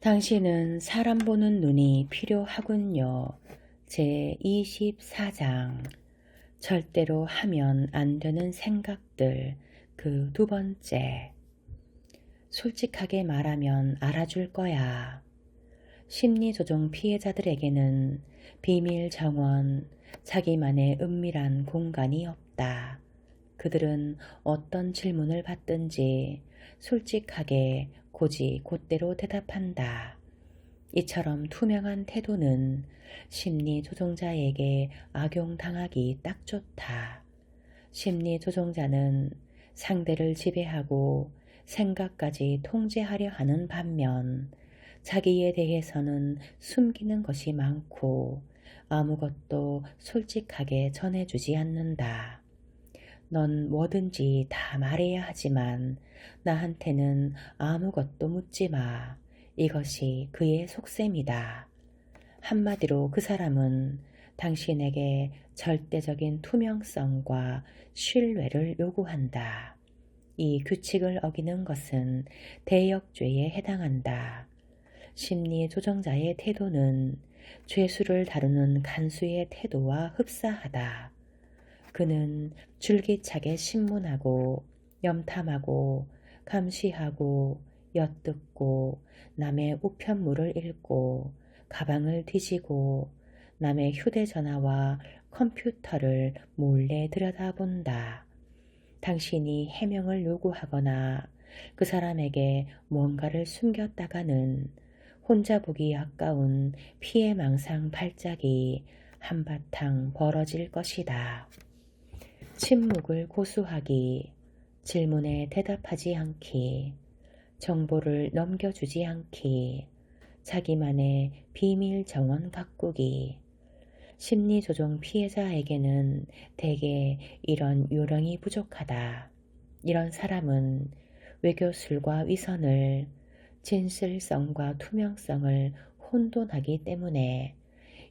당신은 사람 보는 눈이 필요하군요. 제24장 절대로 하면 안 되는 생각들 그 두 번째. 솔직하게 말하면 알아줄 거야. 심리조종 피해자들에게는 비밀 정원, 자기만의 은밀한 공간이 없다. 그들은 어떤 질문을 받든지 솔직하게 고지 곧대로 대답한다. 이처럼 투명한 태도는 심리 조종자에게 악용당하기 딱 좋다. 심리 조종자는 상대를 지배하고 생각까지 통제하려 하는 반면 자기에 대해서는 숨기는 것이 많고 아무것도 솔직하게 전해주지 않는다. 넌 뭐든지 다 말해야 하지만 나한테는 아무것도 묻지 마. 이것이 그의 속셈이다. 한마디로 그 사람은 당신에게 절대적인 투명성과 신뢰를 요구한다. 이 규칙을 어기는 것은 대역죄에 해당한다. 심리 조정자의 태도는 죄수를 다루는 간수의 태도와 흡사하다. 그는 줄기차게 신문하고 염탐하고 감시하고 엿듣고 남의 우편물을 읽고 가방을 뒤지고 남의 휴대전화와 컴퓨터를 몰래 들여다본다. 당신이 해명을 요구하거나 그 사람에게 뭔가를 숨겼다가는 혼자 보기 아까운 피해망상 발작이 한바탕 벌어질 것이다. 침묵을 고수하기, 질문에 대답하지 않기, 정보를 넘겨주지 않기, 자기만의 비밀 정원 가꾸기. 심리조종 피해자에게는 대개 이런 요령이 부족하다. 이런 사람은 외교술과 위선을, 진실성과 투명성을 혼돈하기 때문에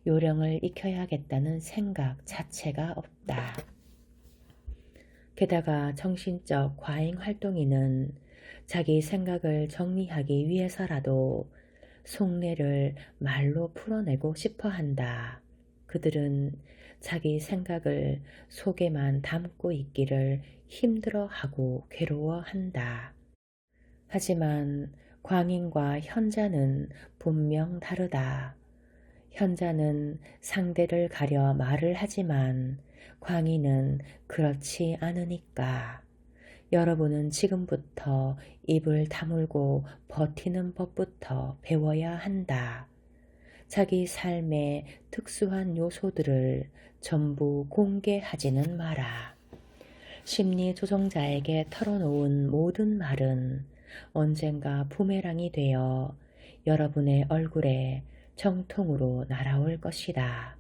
요령을 익혀야겠다는 생각 자체가 없다. 게다가 정신적 과잉 활동인은 자기 생각을 정리하기 위해서라도 속내를 말로 풀어내고 싶어 한다. 그들은 자기 생각을 속에만 담고 있기를 힘들어하고 괴로워한다. 하지만 광인과 현자는 분명 다르다. 현자는 상대를 가려 말을 하지만 광인은 그렇지 않으니까. 여러분은 지금부터 입을 다물고 버티는 법부터 배워야 한다. 자기 삶의 특수한 요소들을 전부 공개하지는 마라. 심리 조종자에게 털어놓은 모든 말은 언젠가 부메랑이 되어 여러분의 얼굴에 정통으로 날아올 것이다.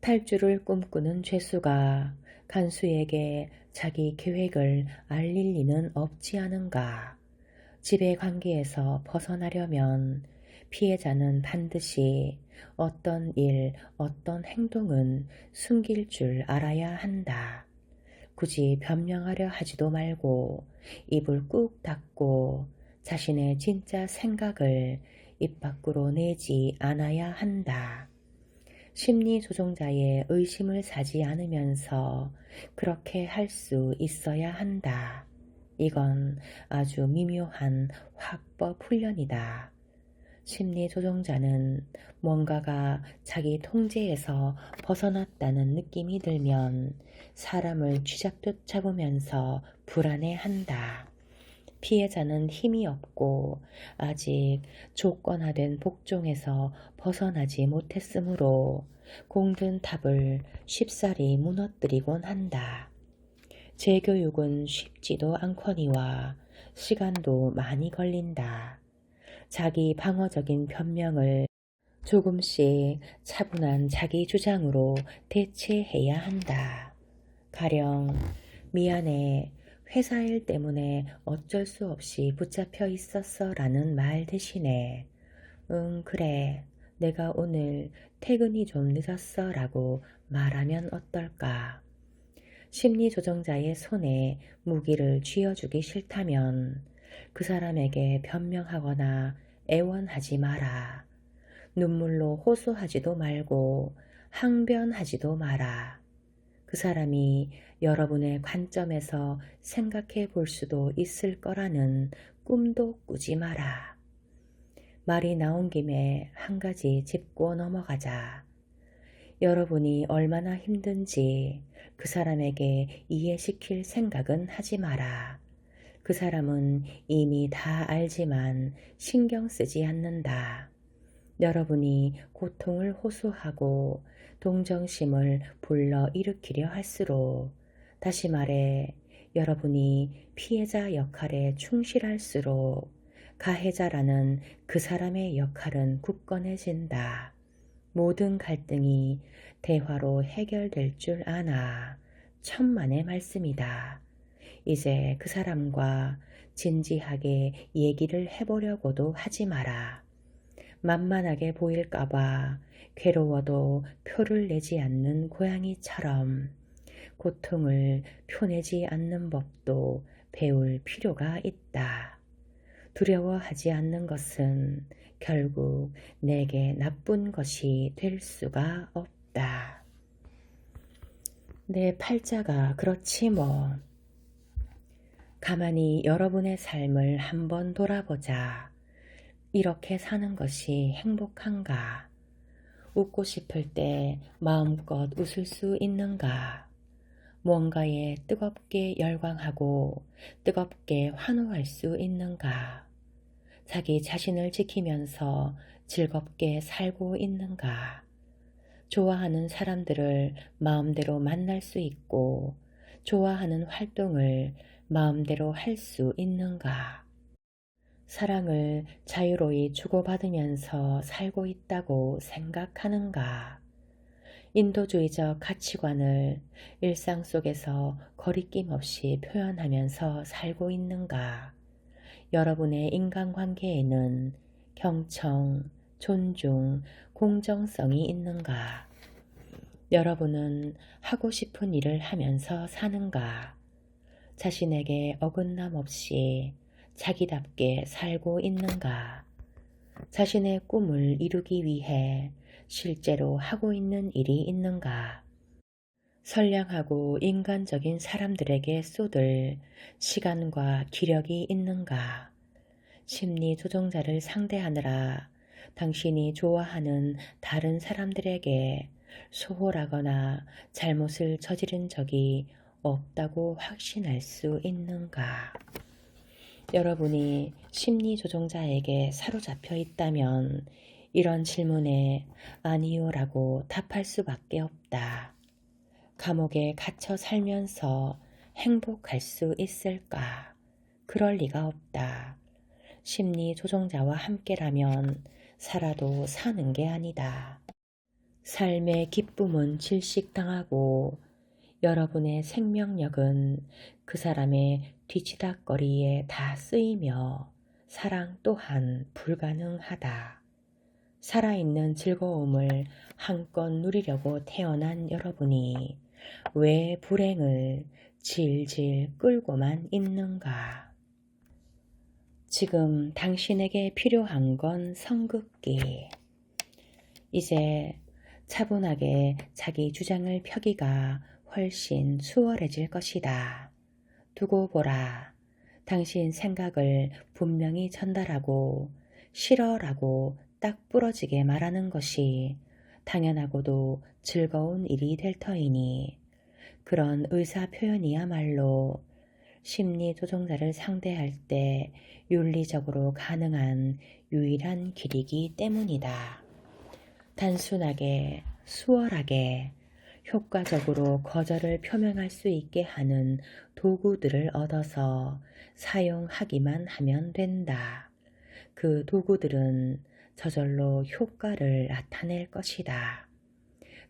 탈주를 꿈꾸는 죄수가 간수에게 자기 계획을 알릴 리는 없지 않은가. 지배관계에서 벗어나려면 피해자는 반드시 어떤 일, 어떤 행동은 숨길 줄 알아야 한다. 굳이 변명하려 하지도 말고 입을 꾹 닫고 자신의 진짜 생각을 입 밖으로 내지 않아야 한다. 심리 조종자의 의심을 사지 않으면서 그렇게 할 수 있어야 한다. 이건 아주 미묘한 화법 훈련이다. 심리 조종자는 뭔가가 자기 통제에서 벗어났다는 느낌이 들면 사람을 쥐잡듯 잡으면서 불안해한다. 피해자는 힘이 없고 아직 조건화된 복종에서 벗어나지 못했으므로 공든 탑을 쉽사리 무너뜨리곤 한다. 재교육은 쉽지도 않거니와 시간도 많이 걸린다. 자기 방어적인 변명을 조금씩 차분한 자기 주장으로 대체해야 한다. 가령 미안해, 회사 일 때문에 어쩔 수 없이 붙잡혀 있었어 라는 말 대신에 그래, 내가 오늘 퇴근이 좀 늦었어 라고 말하면 어떨까? 심리조정자의 손에 무기를 쥐어주기 싫다면 그 사람에게 변명하거나 애원하지 마라. 눈물로 호소하지도 말고 항변하지도 마라. 그 사람이 여러분의 관점에서 생각해 볼 수도 있을 거라는 꿈도 꾸지 마라. 말이 나온 김에 한 가지 짚고 넘어가자. 여러분이 얼마나 힘든지 그 사람에게 이해시킬 생각은 하지 마라. 그 사람은 이미 다 알지만 신경 쓰지 않는다. 여러분이 고통을 호소하고 동정심을 불러 일으키려 할수록, 다시 말해 여러분이 피해자 역할에 충실할수록 가해자라는 그 사람의 역할은 굳건해진다. 모든 갈등이 대화로 해결될 줄 아나. 천만의 말씀이다. 이제 그 사람과 진지하게 얘기를 해보려고도 하지 마라. 만만하게 보일까봐 괴로워도 표를 내지 않는 고양이처럼 고통을 표내지 않는 법도 배울 필요가 있다. 두려워하지 않는 것은 결국 내게 나쁜 것이 될 수가 없다. 내 팔자가 그렇지 뭐. 가만히 여러분의 삶을 한번 돌아보자. 이렇게 사는 것이 행복한가? 웃고 싶을 때 마음껏 웃을 수 있는가? 무언가에 뜨겁게 열광하고 뜨겁게 환호할 수 있는가? 자기 자신을 지키면서 즐겁게 살고 있는가? 좋아하는 사람들을 마음대로 만날 수 있고 좋아하는 활동을 마음대로 할 수 있는가? 사랑을 자유로이 주고받으면서 살고 있다고 생각하는가? 인도주의적 가치관을 일상 속에서 거리낌 없이 표현하면서 살고 있는가? 여러분의 인간관계에는 경청, 존중, 공정성이 있는가? 여러분은 하고 싶은 일을 하면서 사는가? 자신에게 어긋남 없이 자기답게 살고 있는가? 자신의 꿈을 이루기 위해 실제로 하고 있는 일이 있는가? 선량하고 인간적인 사람들에게 쏟을 시간과 기력이 있는가? 심리 조종자를 상대하느라 당신이 좋아하는 다른 사람들에게 소홀하거나 잘못을 저지른 적이 없다고 확신할 수 있는가? 여러분이 심리 조종자에게 사로잡혀 있다면 이런 질문에 아니요라고 답할 수밖에 없다. 감옥에 갇혀 살면서 행복할 수 있을까? 그럴 리가 없다. 심리 조종자와 함께라면 살아도 사는 게 아니다. 삶의 기쁨은 질식당하고 여러분의 생명력은 그 사람의 뒤치다꺼리에 다 쓰이며 사랑 또한 불가능하다. 살아있는 즐거움을 한껏 누리려고 태어난 여러분이 왜 불행을 질질 끌고만 있는가? 지금 당신에게 필요한 건 성급기. 이제 차분하게 자기 주장을 펴기가 훨씬 수월해질 것이다. 두고 보라. 당신 생각을 분명히 전달하고 싫어라고 딱 부러지게 말하는 것이 당연하고도 즐거운 일이 될 터이니 그런 의사 표현이야말로 심리 조종자를 상대할 때 윤리적으로 가능한 유일한 길이기 때문이다. 단순하게, 수월하게, 효과적으로 거절을 표명할 수 있게 하는 도구들을 얻어서 사용하기만 하면 된다. 그 도구들은 저절로 효과를 나타낼 것이다.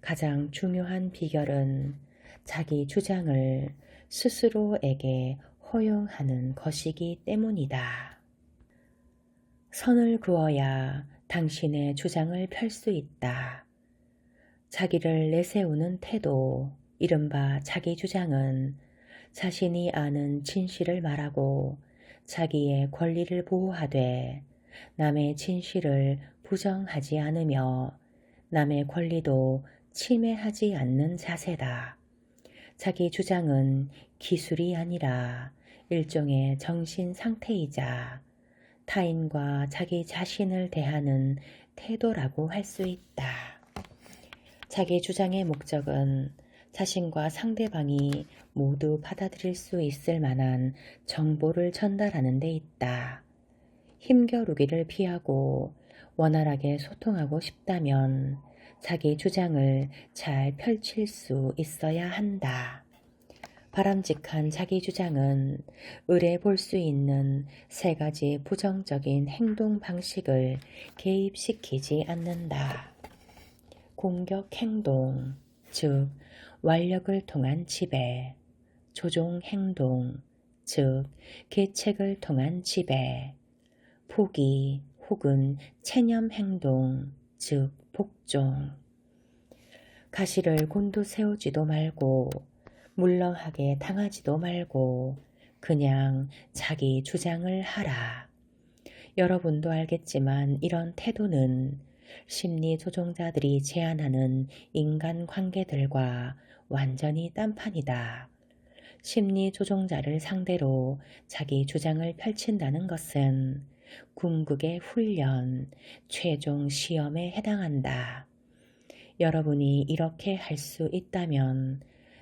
가장 중요한 비결은 자기 주장을 스스로에게 허용하는 것이기 때문이다. 선을 그어야 당신의 주장을 펼 수 있다. 자기를 내세우는 태도, 이른바 자기 주장은 자신이 아는 진실을 말하고 자기의 권리를 보호하되 남의 진실을 부정하지 않으며 남의 권리도 침해하지 않는 자세다. 자기 주장은 기술이 아니라 일종의 정신 상태이자 타인과 자기 자신을 대하는 태도라고 할 수 있다. 자기 주장의 목적은 자신과 상대방이 모두 받아들일 수 있을 만한 정보를 전달하는 데 있다. 힘겨루기를 피하고 원활하게 소통하고 싶다면 자기 주장을 잘 펼칠 수 있어야 한다. 바람직한 자기 주장은 의뢰 볼 수 있는 세 가지 부정적인 행동 방식을 개입시키지 않는다. 공격 행동, 즉 완력을 통한 지배, 조종 행동, 즉 계책을 통한 지배, 포기 혹은 체념 행동, 즉 복종. 가시를 곤두세우지도 말고 물렁하게 당하지도 말고 그냥 자기 주장을 하라. 여러분도 알겠지만 이런 태도는 심리 조종자들이 제안하는 인간관계들과 완전히 딴판이다. 심리 조종자를 상대로 자기 주장을 펼친다는 것은 궁극의 훈련, 최종 시험에 해당한다. 여러분이 이렇게 할 수 있다면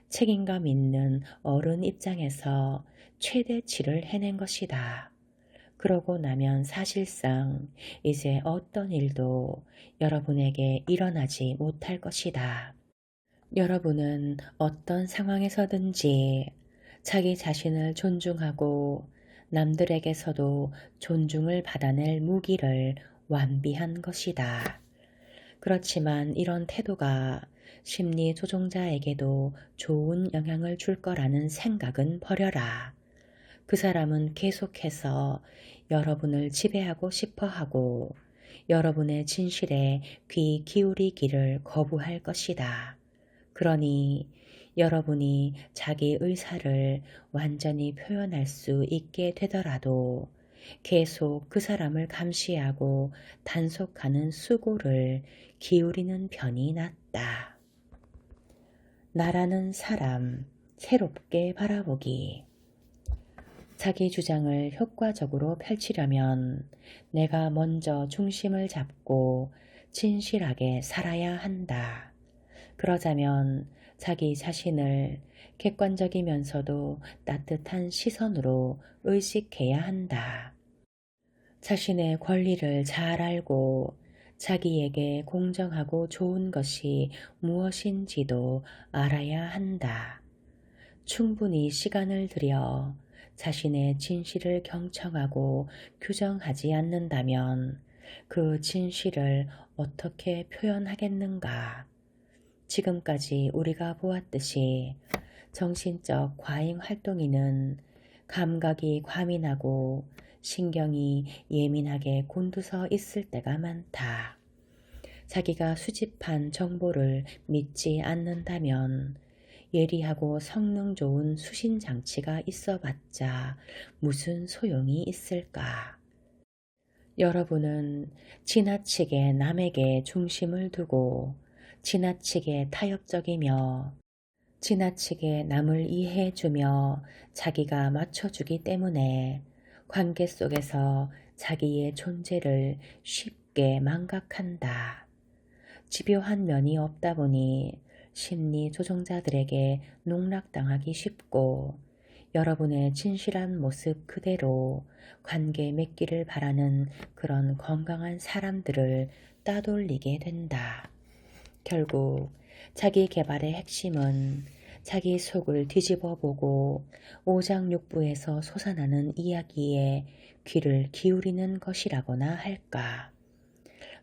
책임감 있는 어른 입장에서 최대치를 해낸 것이다. 그러고 나면 사실상 이제 어떤 일도 여러분에게 일어나지 못할 것이다. 여러분은 어떤 상황에서든지 자기 자신을 존중하고 남들에게서도 존중을 받아낼 무기를 완비한 것이다. 그렇지만 이런 태도가 심리 조종자에게도 좋은 영향을 줄 거라는 생각은 버려라. 그 사람은 계속해서 여러분을 지배하고 싶어 하고 여러분의 진실에 귀 기울이기를 거부할 것이다. 그러니 여러분이 자기 의사를 완전히 표현할 수 있게 되더라도 계속 그 사람을 감시하고 단속하는 수고를 기울이는 편이 낫다. 나라는 사람, 새롭게 바라보기. 자기 주장을 효과적으로 펼치려면 내가 먼저 중심을 잡고 진실하게 살아야 한다. 그러자면 자기 자신을 객관적이면서도 따뜻한 시선으로 의식해야 한다. 자신의 권리를 잘 알고 자기에게 공정하고 좋은 것이 무엇인지도 알아야 한다. 충분히 시간을 들여 자신의 진실을 경청하고 규정하지 않는다면 그 진실을 어떻게 표현하겠는가? 지금까지 우리가 보았듯이 정신적 과잉 활동인은 감각이 과민하고 신경이 예민하게 곤두서 있을 때가 많다. 자기가 수집한 정보를 믿지 않는다면 예리하고 성능 좋은 수신 장치가 있어봤자 무슨 소용이 있을까? 여러분은 지나치게 남에게 중심을 두고 지나치게 타협적이며 지나치게 남을 이해해주며 자기가 맞춰주기 때문에 관계 속에서 자기의 존재를 쉽게 망각한다. 집요한 면이 없다 보니 심리 조종자들에게 농락당하기 쉽고 여러분의 진실한 모습 그대로 관계 맺기를 바라는 그런 건강한 사람들을 따돌리게 된다. 결국 자기 개발의 핵심은 자기 속을 뒤집어 보고 오장육부에서 솟아나는 이야기에 귀를 기울이는 것이라고나 할까.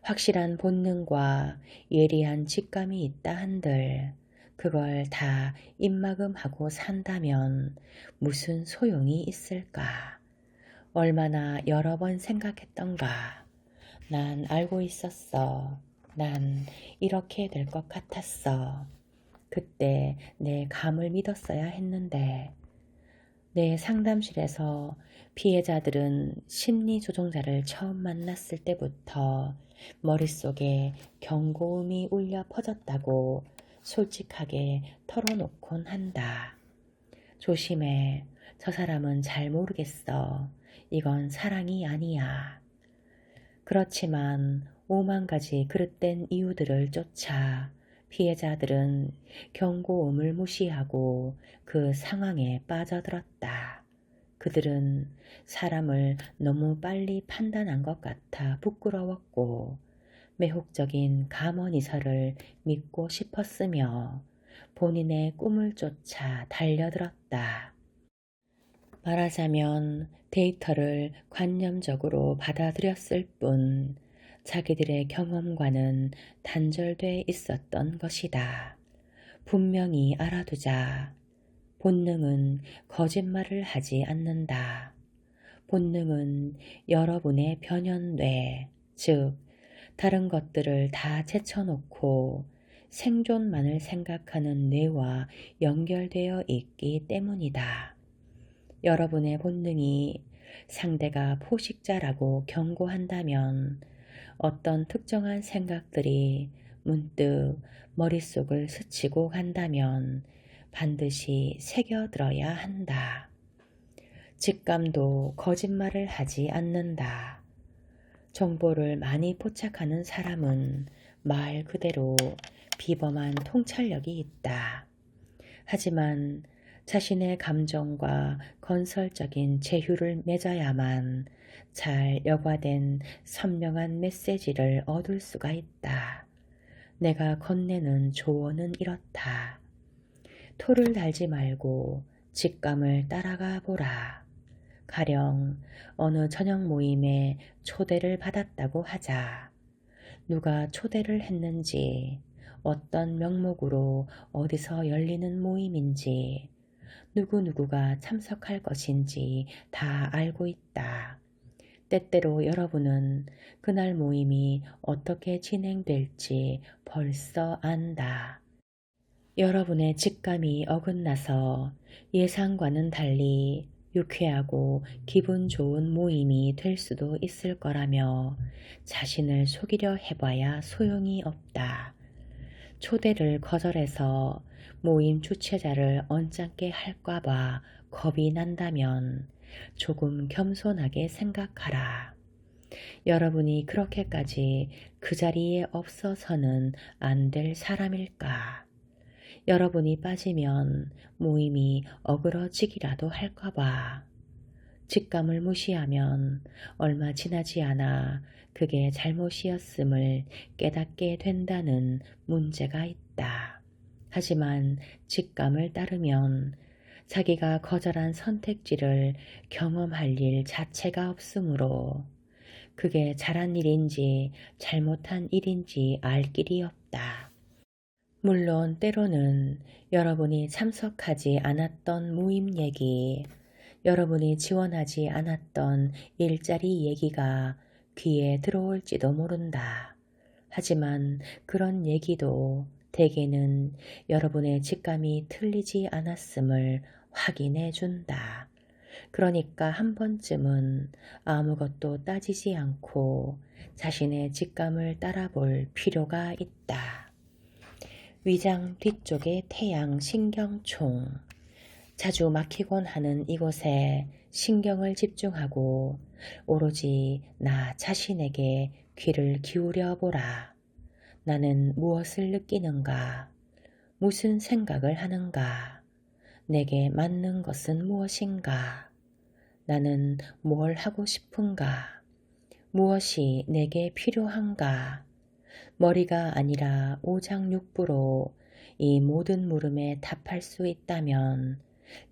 확실한 본능과 예리한 직감이 있다 한들 그걸 다 입막음하고 산다면 무슨 소용이 있을까. 얼마나 여러 번 생각했던가. 난 알고 있었어. 난 이렇게 될 것 같았어. 그때 내 감을 믿었어야 했는데 내 상담실에서 피해자들은 심리조종자를 처음 만났을 때부터 머릿속에 경고음이 울려 퍼졌다고 솔직하게 털어놓곤 한다. 조심해. 저 사람은 잘 모르겠어. 이건 사랑이 아니야. 그렇지만 5만 가지 그릇된 이유들을 쫓아 피해자들은 경고음을 무시하고 그 상황에 빠져들었다. 그들은 사람을 너무 빨리 판단한 것 같아 부끄러웠고 매혹적인 감언이설을 믿고 싶었으며 본인의 꿈을 쫓아 달려들었다. 말하자면 데이터를 관념적으로 받아들였을 뿐 자기들의 경험과는 단절돼 있었던 것이다. 분명히 알아두자. 본능은 거짓말을 하지 않는다. 본능은 여러분의 변연뇌, 즉 다른 것들을 다 제쳐놓고 생존만을 생각하는 뇌와 연결되어 있기 때문이다. 여러분의 본능이 상대가 포식자라고 경고한다면 어떤 특정한 생각들이 문득 머릿속을 스치고 간다면 반드시 새겨들어야 한다. 직감도 거짓말을 하지 않는다. 정보를 많이 포착하는 사람은 말 그대로 비범한 통찰력이 있다. 하지만 자신의 감정과 건설적인 제휴를 맺어야만 잘 여과된 선명한 메시지를 얻을 수가 있다. 내가 건네는 조언은 이렇다. 토를 달지 말고 직감을 따라가 보라. 가령 어느 저녁 모임에 초대를 받았다고 하자. 누가 초대를 했는지, 어떤 명목으로 어디서 열리는 모임인지, 누구누구가 참석할 것인지 다 알고 있다. 때때로 여러분은 그날 모임이 어떻게 진행될지 벌써 안다. 여러분의 직감이 어긋나서 예상과는 달리 유쾌하고 기분 좋은 모임이 될 수도 있을 거라며 자신을 속이려 해봐야 소용이 없다. 초대를 거절해서 모임 주최자를 언짢게 할까봐 겁이 난다면 조금 겸손하게 생각하라. 여러분이 그렇게까지 그 자리에 없어서는 안 될 사람일까? 여러분이 빠지면 모임이 어그러지기라도 할까봐. 직감을 무시하면 얼마 지나지 않아 그게 잘못이었음을 깨닫게 된다는 문제가 있다. 하지만 직감을 따르면 자기가 거절한 선택지를 경험할 일 자체가 없으므로 그게 잘한 일인지 잘못한 일인지 알 길이 없다. 물론 때로는 여러분이 참석하지 않았던 모임 얘기, 여러분이 지원하지 않았던 일자리 얘기가 귀에 들어올지도 모른다. 하지만 그런 얘기도 대개는 여러분의 직감이 틀리지 않았음을 확인해 준다. 그러니까 한 번쯤은 아무것도 따지지 않고 자신의 직감을 따라볼 필요가 있다. 위장 뒤쪽의 태양 신경총. 자주 막히곤 하는 이곳에 신경을 집중하고 오로지 나 자신에게 귀를 기울여 보라. 나는 무엇을 느끼는가? 무슨 생각을 하는가? 내게 맞는 것은 무엇인가? 나는 뭘 하고 싶은가? 무엇이 내게 필요한가? 머리가 아니라 오장육부로 이 모든 물음에 답할 수 있다면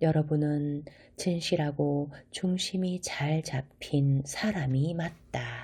여러분은 진실하고 중심이 잘 잡힌 사람이 맞다.